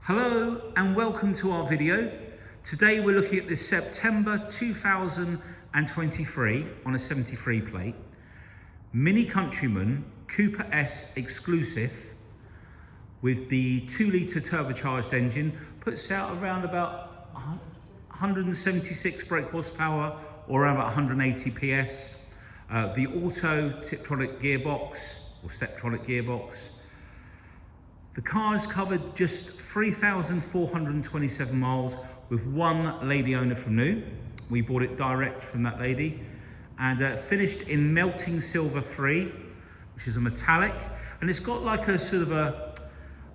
Hello and welcome to our video. Today we're looking at this September 2023 on a 73 plate Mini Countryman Cooper S exclusive with the 2-litre turbocharged engine. Puts out around about 176 brake horsepower or around about 180 PS. The auto Tiptronic gearbox or Steptronic gearbox. The car has covered just 3,427 miles with one lady owner from new. We bought it direct from that lady and finished in melting silver 3, which is a metallic. And it's got like a sort of a,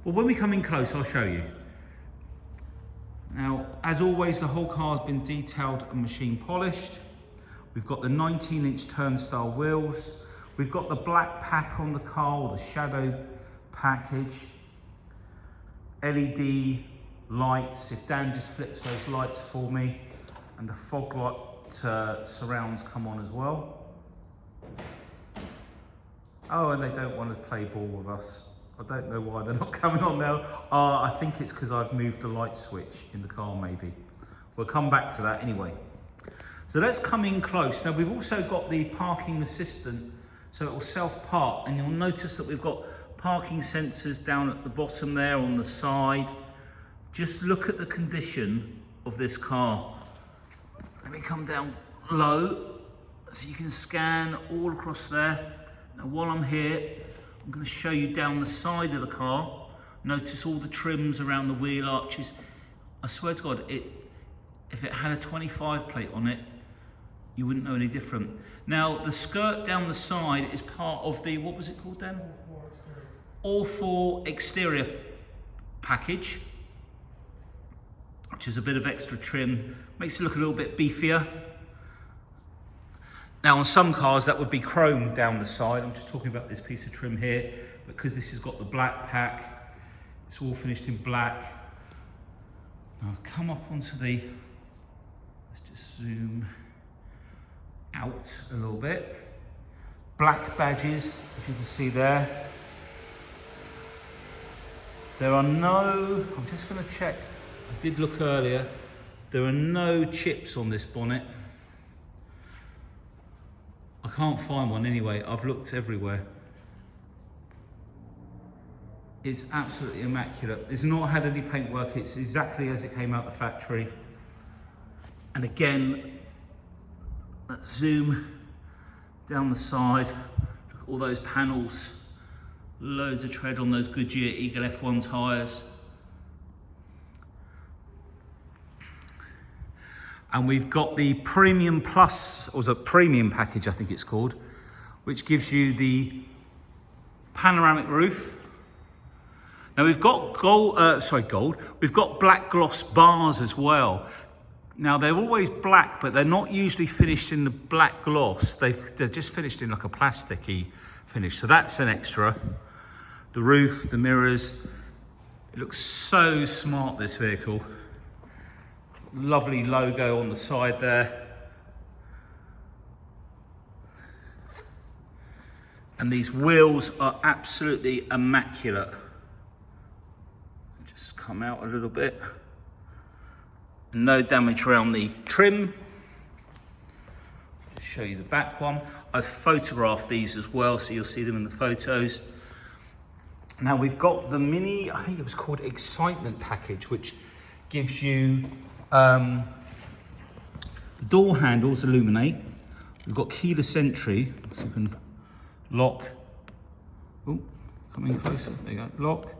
well, when we come in close, I'll show you. Now, as always, the whole car has been detailed and machine polished. We've got the 19-inch turnstile wheels. We've got the black pack on the car, or the shadow package. LED lights, if Dan just flips those lights for me, and the fog light surrounds come on as well. Oh, and they don't want to play ball with us. I don't know why they're not coming on now. I think it's because I've moved the light switch in the car maybe. We'll come back to that anyway. So let's come in close. Now we've also got the parking assistant, so it will self-park, and you'll notice that we've got parking sensors down at the bottom there on the side. Just look at the condition of this car. Let me come down low so you can scan all across there. Now while I'm here, I'm going to show you down the side of the car. Notice all the trims around the wheel arches. I swear to God, if it had a 25 plate on it, you wouldn't know any different. Now the skirt down the side is part of the, what was it called, Dan? All four exterior package, which is a bit of extra trim, makes it look a little bit beefier. Now on some cars that would be chrome down the side. I'm just talking about this piece of trim here, because this has got the black pack, it's all finished in black. Now I've come up onto the, let's just zoom out a little bit. Black badges, as you can see there. There are no, I'm just going to check, I did look earlier, there are no chips on this bonnet. I can't find one anyway, I've looked everywhere. It's absolutely immaculate. It's not had any paintwork, it's exactly as it came out the factory. And again, let's zoom down the side, look at all those panels. Loads of tread on those Goodyear Eagle F1 tyres. And we've got the Premium Plus, or the Premium package I think it's called, which gives you the panoramic roof. Now we've got we've got black gloss bars as well. Now they're always black, but they're not usually finished in the black gloss. They're just finished in like a plasticky finish, so that's an extra. The roof, the mirrors, it looks so smart, this vehicle. Lovely logo on the side there. And these wheels are absolutely immaculate. Just come out a little bit. No damage around the trim. I'll show you the back one. I've photographed these as well, so you'll see them in the photos. Now we've got the mini, I think it was called Excitement package, which gives you the door handles illuminate. We've got keyless entry, so you can lock. Oh, come in closer. There you go. Lock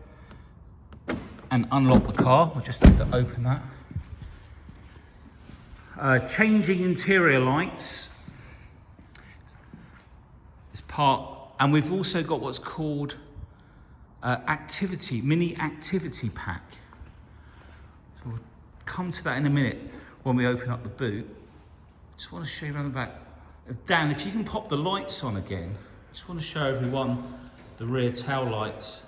and unlock the car. I just have to open that. Changing interior lights is part, and we've also got what's called mini activity pack. So we'll come to that in a minute when we open up the boot. Just want to show you around the back. Dan, if you can pop the lights on again. Just want to show everyone the rear tail lights.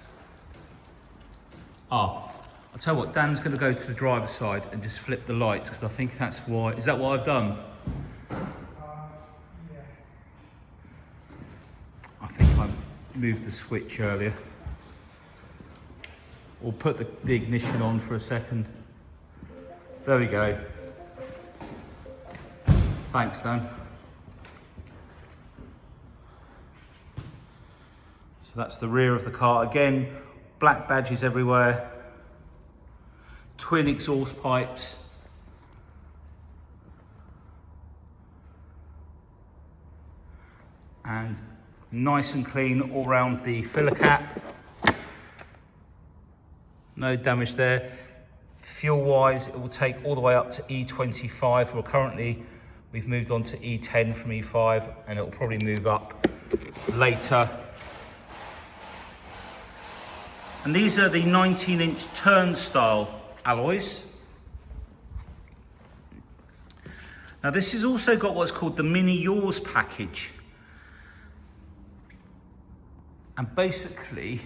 I'll tell you what, Dan's going to go to the driver's side and just flip the lights, because I think that's why. Is that what I've done? Yeah. I think I moved the switch earlier. We'll put the ignition on for a second. There we go. Thanks, Dan. So that's the rear of the car. Again, black badges everywhere. Twin exhaust pipes. And nice and clean all around the filler cap. No damage there. Fuel wise, it will take all the way up to E25. Well, currently we've moved on to E10 from E5, and it will probably move up later. And these are the 19-inch turnstile alloys. Now this has also got what's called the Mini Yours package. And basically,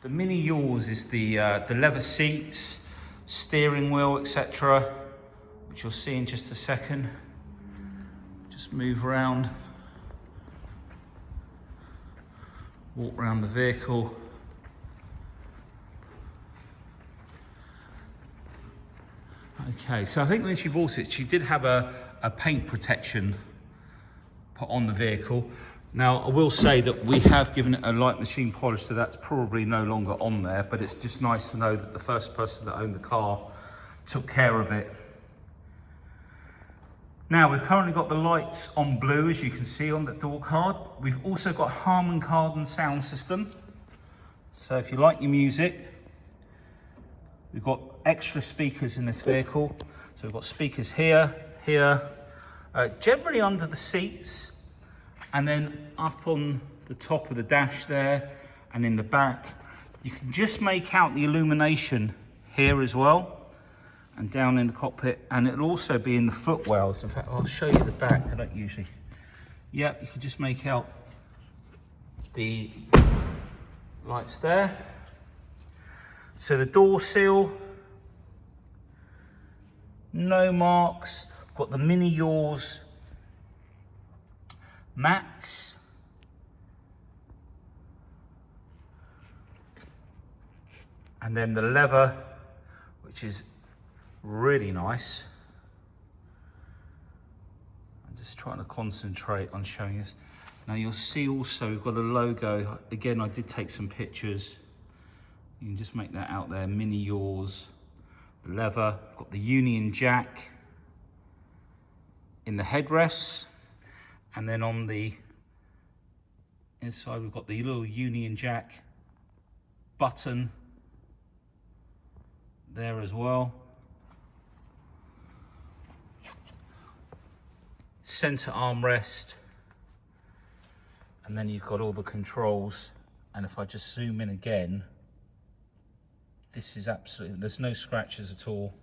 the Mini Yours is the leather seats, steering wheel, etc., which you'll see in just a second. Just move around, walk around the vehicle. Okay, so I think when she bought it, she did have a paint protection put on the vehicle. Now, I will say that we have given it a light machine polish, so that's probably no longer on there, but it's just nice to know that the first person that owned the car took care of it. Now, we've currently got the lights on blue, as you can see on the door card. We've also got Harman Kardon sound system. So if you like your music, we've got extra speakers in this vehicle. So we've got speakers here, generally under the seats, and then up on the top of the dash there, and in the back. You can just make out the illumination here as well, and down in the cockpit, and it'll also be in the footwells. In fact, I'll show you the back. I don't usually. Yep, you can just make out the lights there. So the door seal, no marks. Got the Mini Yours mats. And then the leather, which is really nice. I'm just trying to concentrate on showing this. Now you'll see also we've got a logo. Again, I did take some pictures. You can just make that out there, Mini Yours. The leather, got the Union Jack in the headrests. And then on the inside, we've got the little Union Jack button there as well. Center armrest. And then you've got all the controls. And if I just zoom in again, this is absolutely, there's no scratches at all.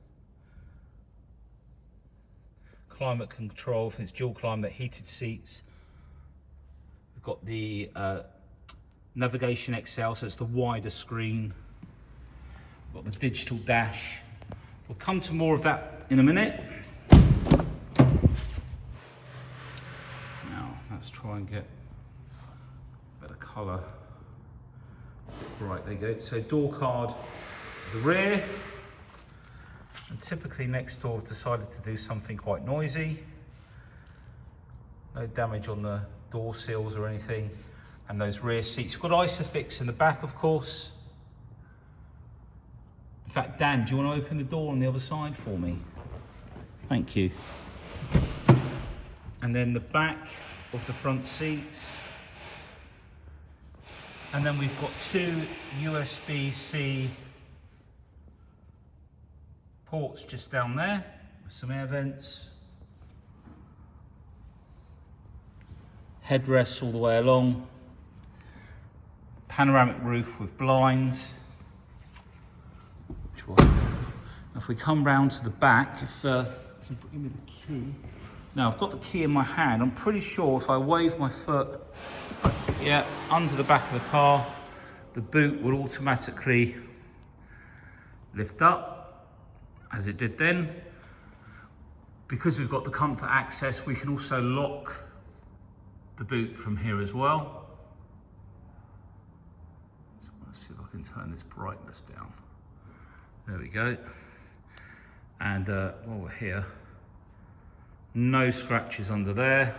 Climate control, it's dual climate, heated seats. We've got the Navigation XL, so it's the wider screen. We've got the digital dash. We'll come to more of that in a minute. Now, let's try and get a better colour. Right, there you go. So door card, the rear. And typically next door I've decided to do something quite noisy. No damage on the door seals or anything. And those rear seats. We've got Isofix in the back, of course. In fact, Dan, do you want to open the door on the other side for me? Thank you. And then the back of the front seats. And then we've got two USB-C ports just down there with some air vents. Headrests all the way along. Panoramic roof with blinds. If we come round to the back, if you can give me the key. Now I've got the key in my hand. I'm pretty sure if I wave my foot, yeah, under the back of the car, the boot will automatically lift up, as it did then. Because we've got the comfort access, we can also lock the boot from here as well. So let's see if I can turn this brightness down. There we go. And while we're here, no scratches under there.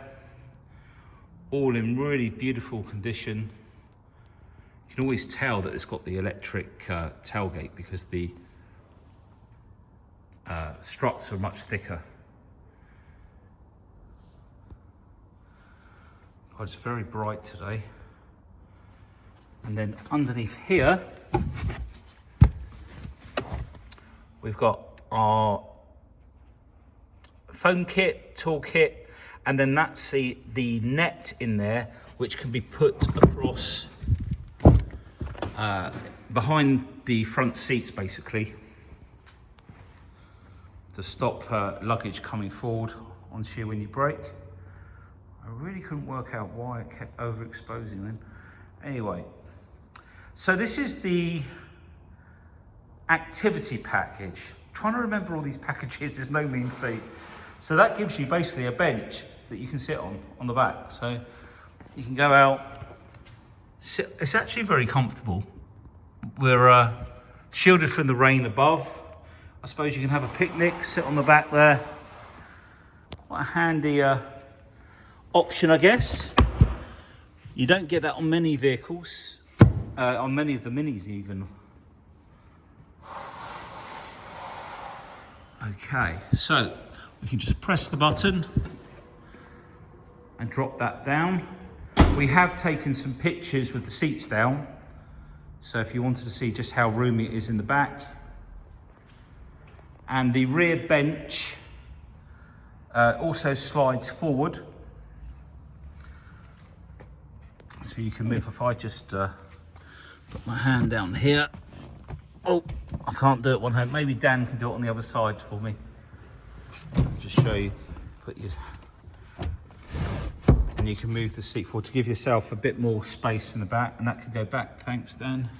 All in really beautiful condition. You can always tell that it's got the electric tailgate because the struts are much thicker. Oh, it's very bright today. And then underneath here, we've got our foam kit, tool kit, and then that's the net in there, which can be put across behind the front seats, basically, to stop luggage coming forward onto you when you brake. I really couldn't work out why it kept overexposing then. Anyway, so this is the activity package. I'm trying to remember all these packages, there's no mean feat. So that gives you basically a bench that you can sit on the back. So you can go out, sit. It's actually very comfortable. We're shielded from the rain above. I suppose you can have a picnic, sit on the back there. Quite a handy option, I guess. You don't get that on many vehicles, on many of the Minis even. Okay, so we can just press the button and drop that down. We have taken some pictures with the seats down, so if you wanted to see just how roomy it is in the back. And the rear bench also slides forward, so you can move. If I just put my hand down here. Oh, I can't do it one hand. Maybe Dan can do it on the other side for me. Just show you, and you can move the seat forward to give yourself a bit more space in the back, and that could go back. Thanks, Dan.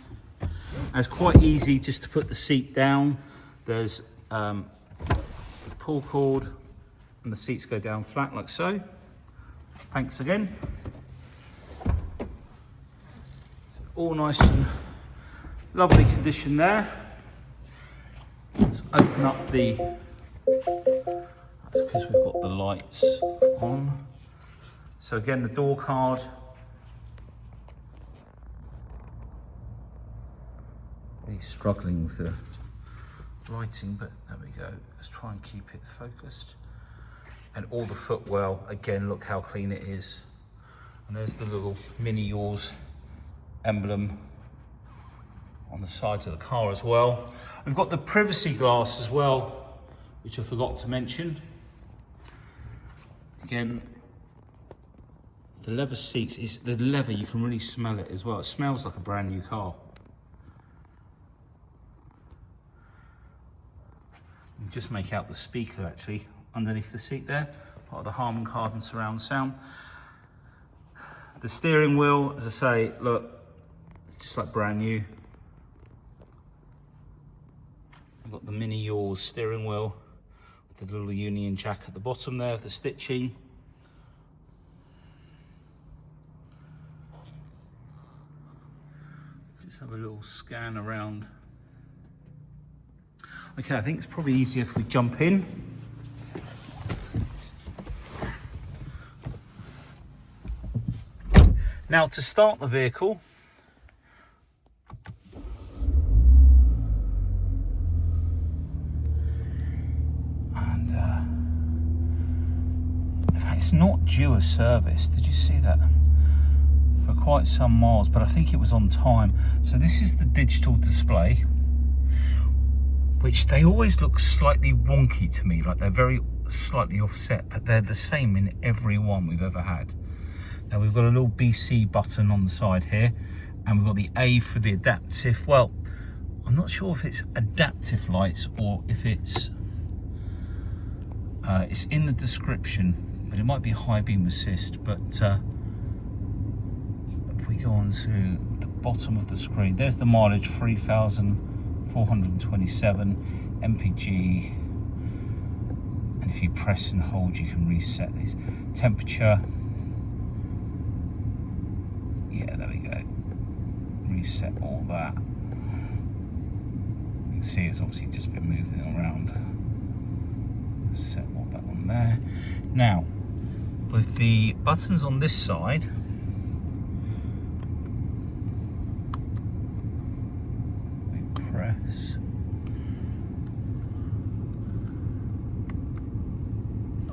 And it's quite easy just to put the seat down. There's the pull cord, and the seats go down flat like so. Thanks again. So all nice and lovely condition there. Let's open up the, that's because we've got the lights on. So again, the door card. Really struggling with the lighting, but there we go. Let's try and keep it focused. And all the footwell, again, look how clean it is. And there's the little mini yours emblem on the side of the car as well. We've got the privacy glass as well, which I forgot to mention. Again, the leather seats, is the leather, you can really smell it as well. It smells like a brand new car. You can just make out the speaker actually underneath the seat there, part of the Harman Kardon surround sound. The steering wheel, as I say, look, it's just like brand new. I've got the mini yours steering wheel with the little Union Jack at the bottom there of the stitching. Just have a little scan around. Okay, I think it's probably easier if we jump in. Now to start the vehicle, it's not due a service. Did you see that? For quite some miles, but I think it was on time. So this is the digital display, which they always look slightly wonky to me, like they're very slightly offset, but they're the same in every one we've ever had. Now we've got a little BC button on the side here, and we've got the A for the adaptive. Well, I'm not sure if it's adaptive lights or if it's in the description, but it might be high beam assist. But if we go on to the bottom of the screen, there's the mileage, 3,427 mpg, and if you press and hold you can reset these. Temperature, yeah, there we go, reset all that. can see it's obviously just been moving around. Set all that on there. Now, with the buttons on this side, we press.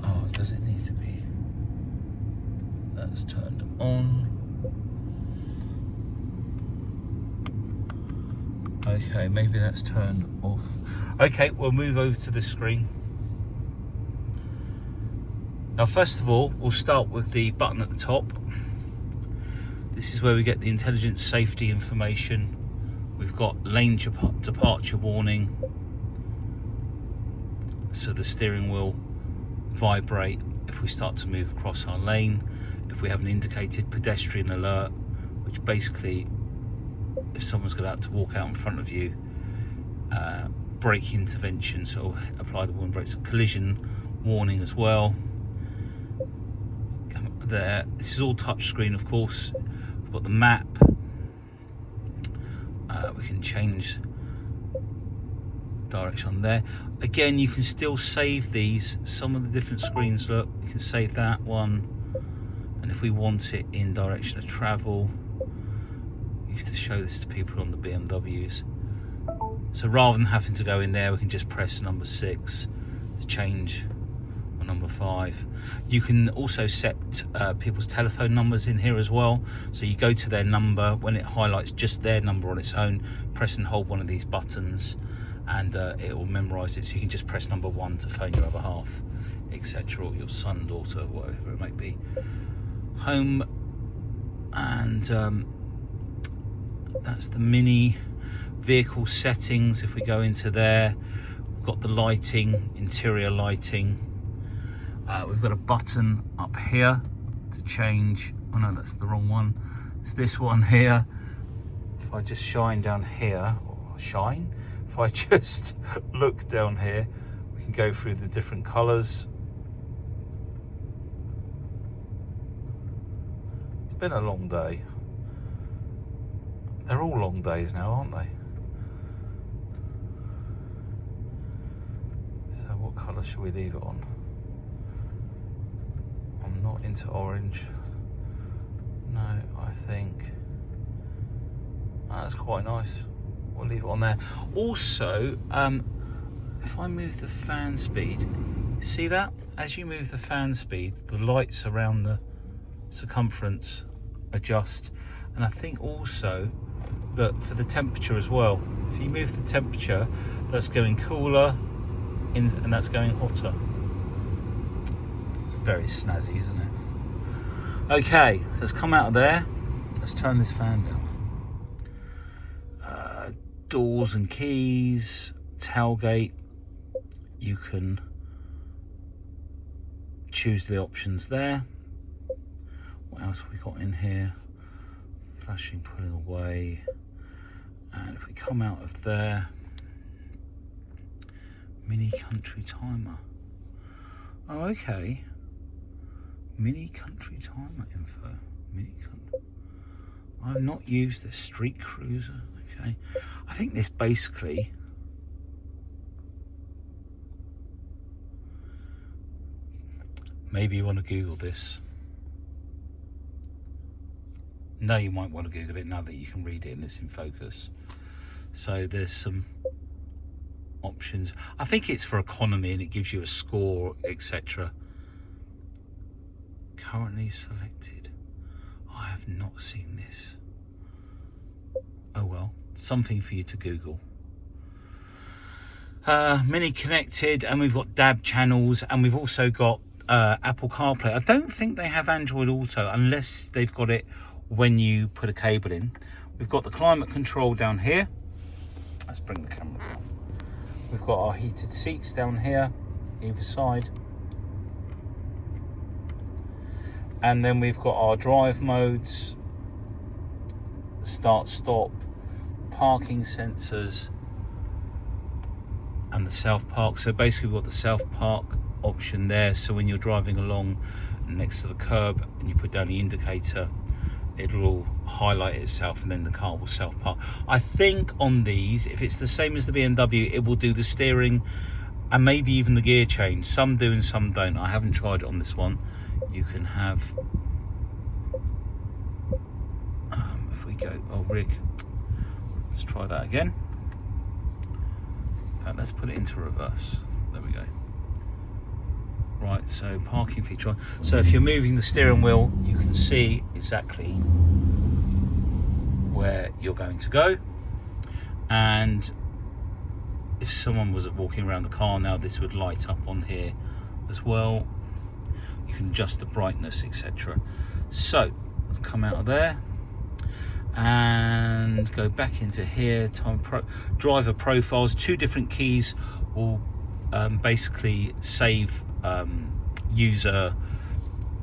Oh, does it need to be? That's turned on. Okay, maybe that's turned off. Okay, we'll move over to this screen. Now, first of all, we'll start with the button at the top. This is where we get the intelligent safety information. We've got lane departure warning. So the steering wheel vibrate if we start to move across our lane. If we have an indicated pedestrian alert, which basically, if someone's going to walk out in front of you, brake intervention, so apply the warning brakes, collision warning as well. There, this is all touch screen, of course. We've got the map. We can change direction on there. Again, you can still save these. Some of the different screens, look, you can save that one. And if we want it in direction of travel, I used to show this to people on the BMWs. So rather than having to go in there, we can just press number 6 to change. Number 5. You can also set people's telephone numbers in here as well. So you go to their number, when it highlights just their number on its own, press and hold one of these buttons and it will memorize it. So you can just press number 1 to phone your other half, etc., or your son, daughter, whatever it might be. Home, and that's the mini vehicle settings. If we go into there, we've got the lighting, interior lighting. We've got a button up here to change. Oh no, that's the wrong one. It's this one here. If I just shine down here, or shine, if I just look down here, we can go through the different colours. It's been a long day. They're all long days now, aren't they? So what colour should we leave it on? I'm not into orange. No, I think that's quite nice. We'll leave it on there. Also, if I move the fan speed, see that? As you move the fan speed, the lights around the circumference adjust. And I think also, look, for the temperature as well. If you move the temperature, that's going cooler and that's going hotter. It's very snazzy, isn't it? Okay, so let's come out of there. Let's turn this fan down. Doors and keys, tailgate. You can choose the options there. What else have we got in here? Flashing, pulling away. And if we come out of there, mini country timer. Oh, okay. Mini country timer info. Mini country. I've not used this. Street cruiser. Okay. I think this basically maybe you want to Google this. No, you might want to Google it now that you can read it and it's in focus. So there's some options. I think it's for economy and it gives you a score, etc. Currently selected. I have not seen this. Oh well, something for you to Google. Mini connected, and we've got DAB channels, and we've also got Apple CarPlay. I don't think they have Android Auto unless they've got it when you put a cable in. We've got the climate control down here. Let's bring the camera down. We've got our heated seats down here, either side. And then we've got our drive modes, start, stop, parking sensors, and the self-park. So basically we've got the self-park option there. So when you're driving along next to the curb and you put down the indicator, it'll highlight itself and then the car will self-park. I think on these, if it's the same as the BMW, it will do the steering and maybe even the gear change. Some do and some don't. I haven't tried it on this one. You can have, if we go, oh Rick, let's try that again. In fact, let's put it into reverse. There we go. Right, so parking feature. So if you're moving the steering wheel, you can see exactly where you're going to go. And if someone was walking around the car now, this would light up on here as well. You can adjust the brightness, etc. So let's come out of there and go back into here. Driver profiles. 2 different keys will basically save user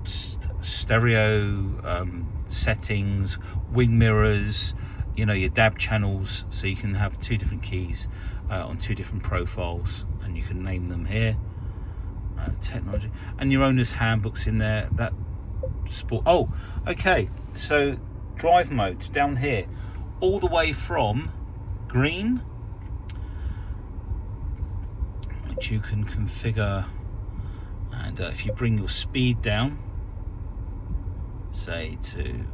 stereo settings, wing mirrors, you know, your DAB channels, so you can have 2 different keys on 2 different profiles, and you can name them here. Technology, and your owner's handbook's in there. That sport. Oh, okay. So drive modes down here, all the way from green, which you can configure. And if you bring your speed down, say to,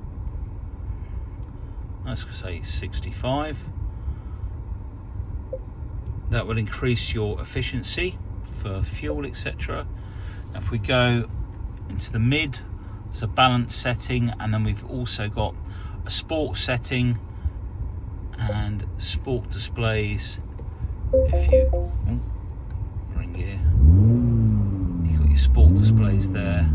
let's say 65, that will increase your efficiency for fuel, etc. If we go into the mid, it's a balance setting, and then we've also got a sport setting and sport displays. If you bring here, you've got your sport displays there,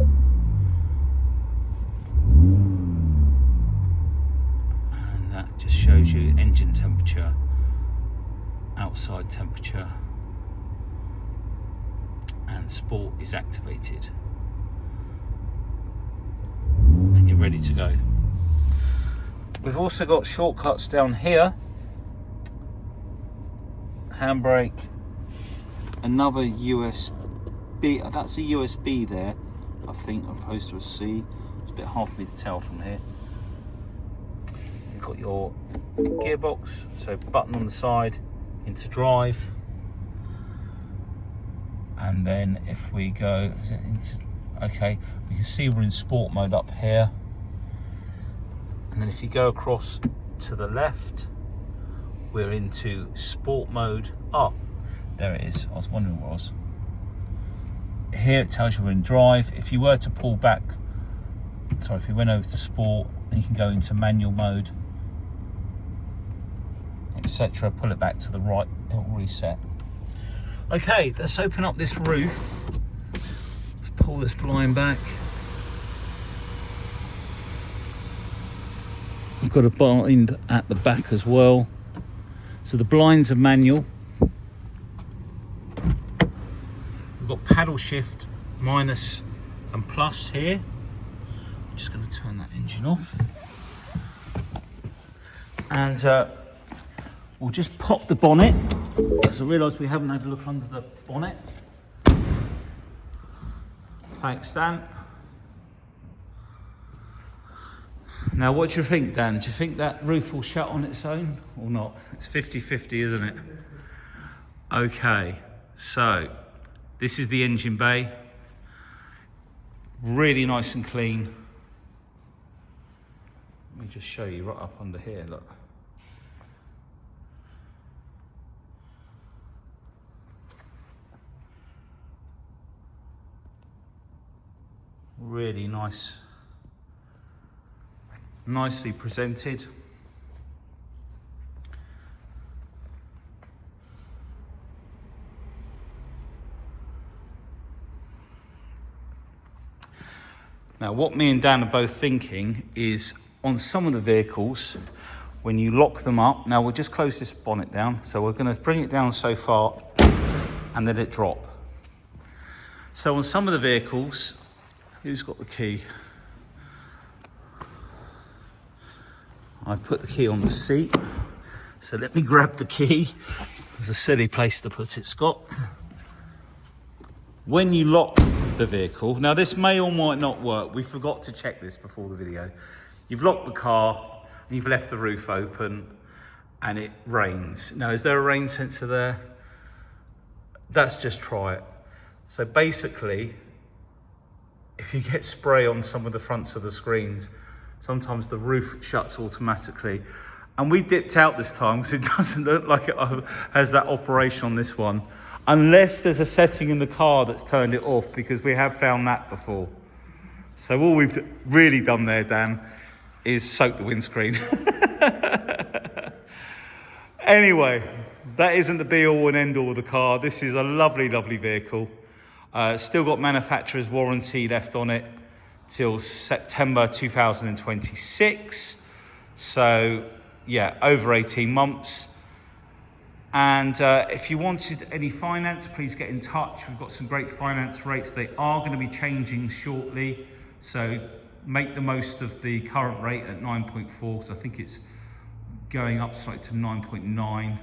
and that just shows you engine temperature, outside temperature, and sport is activated, and you're ready to go. We've also got shortcuts down here, handbrake, another USB, that's a USB there, I think, opposed to a C. It's a bit hard for me to tell from here. You've got your gearbox, so button on the side, into drive. And then if we go, is it into, okay, we can see we're in sport mode up here. And then if you go across to the left, we're into sport mode. Oh, there it is. I was wondering what it was. Here it tells you we're in drive. If you were to pull back, sorry, if you went over to sport, then you can go into manual mode, etc. Pull it back to the right, it'll reset. Okay, let's open up this roof. Let's pull this blind back. We've got a blind at the back as well. So the blinds are manual. We've got paddle shift minus and plus here. I'm just going to turn that engine off. And we'll just pop the bonnet, because I realise we haven't had a look under the bonnet. Thanks, Dan. Now, what do you think, Dan? Do you think that roof will shut on its own or not? It's 50-50, isn't it? Okay, so this is the engine bay. Really nice and clean. Let me just show you right up under here, look. Really nice, nicely presented. Now, what me and Dan are both thinking is, on some of the vehicles, when you lock them up, now we'll just close this bonnet down, so we're going to bring it down so far and let it drop. So on some of the vehicles, who's got the key? I've put the key on the seat, so let me grab the key. It's a silly place to put it, Scott. When you lock the vehicle, now this may or might not work, we forgot to check this before the video. you've locked the car and you've left the roof open and it rains. Now, is there a rain sensor there? Let's just try it. So basically, if you get spray on some of the fronts of the screens, sometimes the roof shuts automatically. And we dipped out this time because it doesn't look like it has that operation on this one. Unless there's a setting in the car that's turned it off, because we have found that before. So all we've really done there, Dan, is soak the windscreen. Anyway, that isn't the be all and end all of the car. This is a lovely, lovely vehicle. Still got manufacturer's warranty left on it till September 2026. So yeah, over 18 months. And if you wanted any finance, please get in touch. We've got some great finance rates. They are going to be changing shortly. So make the most of the current rate at 9.4, because I think it's going up slightly to 9.9.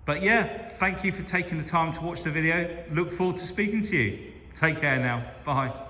But yeah, thank you for taking the time to watch the video. Look forward to speaking to you. Take care now. Bye.